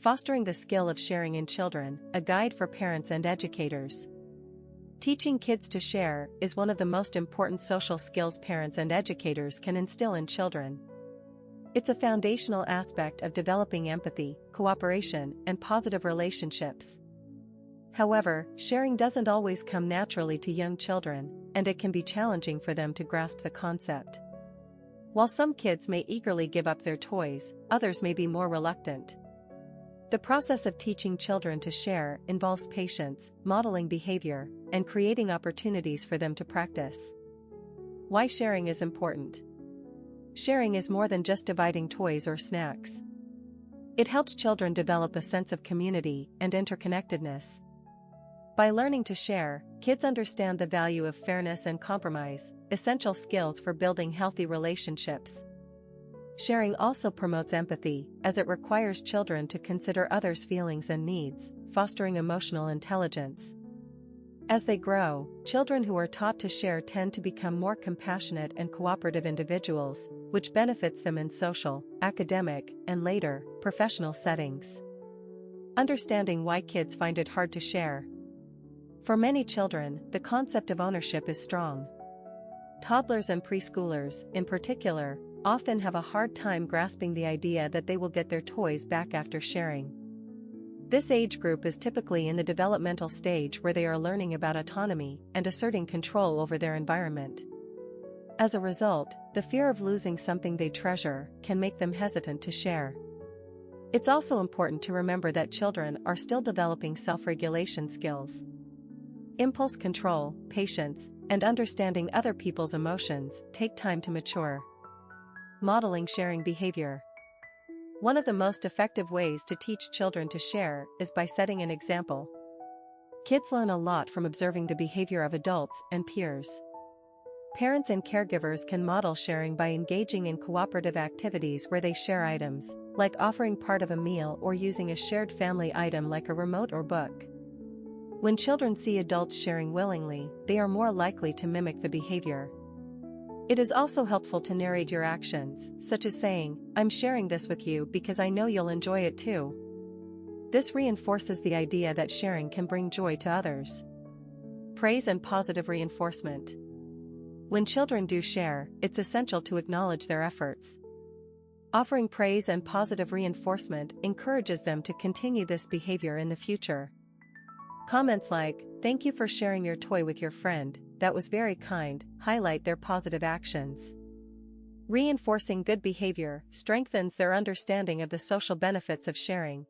Fostering the skill of sharing in children, a guide for parents and educators. Teaching kids to share is one of the most important social skills parents and educators can instill in children. It's a foundational aspect of developing empathy, cooperation, and positive relationships. However, sharing doesn't always come naturally to young children, and it can be challenging for them to grasp the concept. While some kids may eagerly give up their toys, others may be more reluctant. The process of teaching children to share involves patience, modeling behavior, and creating opportunities for them to practice. Why sharing is important. Sharing is more than just dividing toys or snacks. It helps children develop a sense of community and interconnectedness. By learning to share, kids understand the value of fairness and compromise, essential skills for building healthy relationships. Sharing also promotes empathy, as it requires children to consider others' feelings and needs, fostering emotional intelligence. As they grow, children who are taught to share tend to become more compassionate and cooperative individuals, which benefits them in social, academic, and later, professional settings. Understanding why kids find it hard to share. For many children, the concept of ownership is strong. Toddlers and preschoolers, in particular, often have a hard time grasping the idea that they will get their toys back after sharing. This age group is typically in the developmental stage where they are learning about autonomy and asserting control over their environment. As a result, the fear of losing something they treasure can make them hesitant to share. It's also important to remember that children are still developing self-regulation skills. Impulse control, patience, and understanding other people's emotions take time to mature. Modeling sharing behavior. One of the most effective ways to teach children to share is by setting an example. Kids learn a lot from observing the behavior of adults and peers. Parents and caregivers can model sharing by engaging in cooperative activities where they share items, like offering part of a meal or using a shared family item like a remote or book. When children see adults sharing willingly, they are more likely to mimic the behavior. It is also helpful to narrate your actions, such as saying, "I'm sharing this with you because I know you'll enjoy it too." This reinforces the idea that sharing can bring joy to others. Praise and positive reinforcement. When children do share, it's essential to acknowledge their efforts. Offering praise and positive reinforcement encourages them to continue this behavior in the future. Comments like, "Thank you for sharing your toy with your friend, that was very kind," highlight their positive actions. Reinforcing good behavior strengthens their understanding of the social benefits of sharing.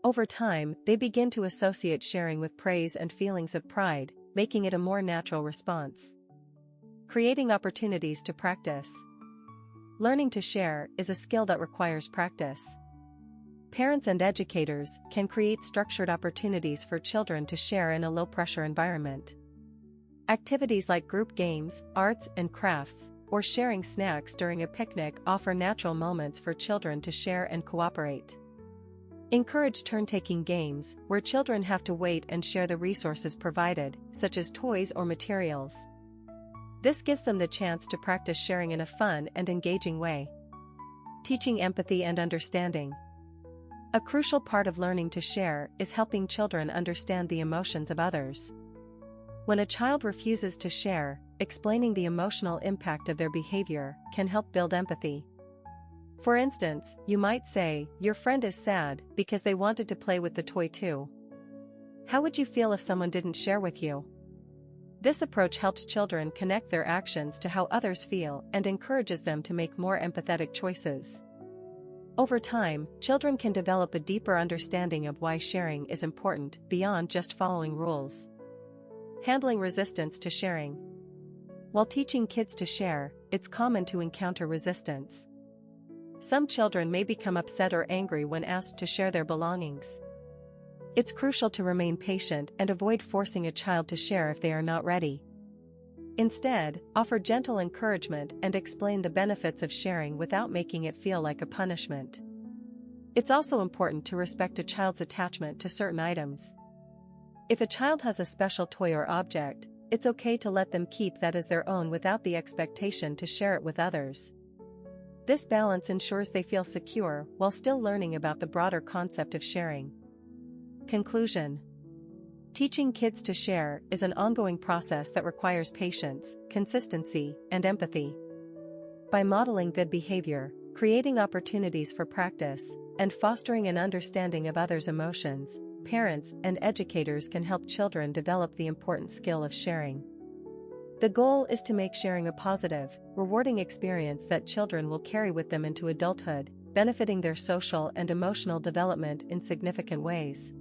Over time, they begin to associate sharing with praise and feelings of pride, making it a more natural response. Creating opportunities to practice. Learning to share is a skill that requires practice. Parents and educators can create structured opportunities for children to share in a low-pressure environment. Activities like group games, arts and crafts, or sharing snacks during a picnic offer natural moments for children to share and cooperate. Encourage turn-taking games, where children have to wait and share the resources provided, such as toys or materials. This gives them the chance to practice sharing in a fun and engaging way. Teaching empathy and understanding. A crucial part of learning to share is helping children understand the emotions of others. When a child refuses to share, explaining the emotional impact of their behavior can help build empathy. For instance, you might say, "Your friend is sad because they wanted to play with the toy too. How would you feel if someone didn't share with you?" This approach helps children connect their actions to how others feel and encourages them to make more empathetic choices. Over time, children can develop a deeper understanding of why sharing is important beyond just following rules. Handling resistance to sharing. While teaching kids to share, it's common to encounter resistance. Some children may become upset or angry when asked to share their belongings. It's crucial to remain patient and avoid forcing a child to share if they are not ready. Instead, offer gentle encouragement and explain the benefits of sharing without making it feel like a punishment. It's also important to respect a child's attachment to certain items. If a child has a special toy or object, it's okay to let them keep that as their own without the expectation to share it with others. This balance ensures they feel secure while still learning about the broader concept of sharing. Conclusion. Teaching kids to share is an ongoing process that requires patience, consistency, and empathy. By modeling good behavior, creating opportunities for practice, and fostering an understanding of others' emotions, parents and educators can help children develop the important skill of sharing. The goal is to make sharing a positive, rewarding experience that children will carry with them into adulthood, benefiting their social and emotional development in significant ways.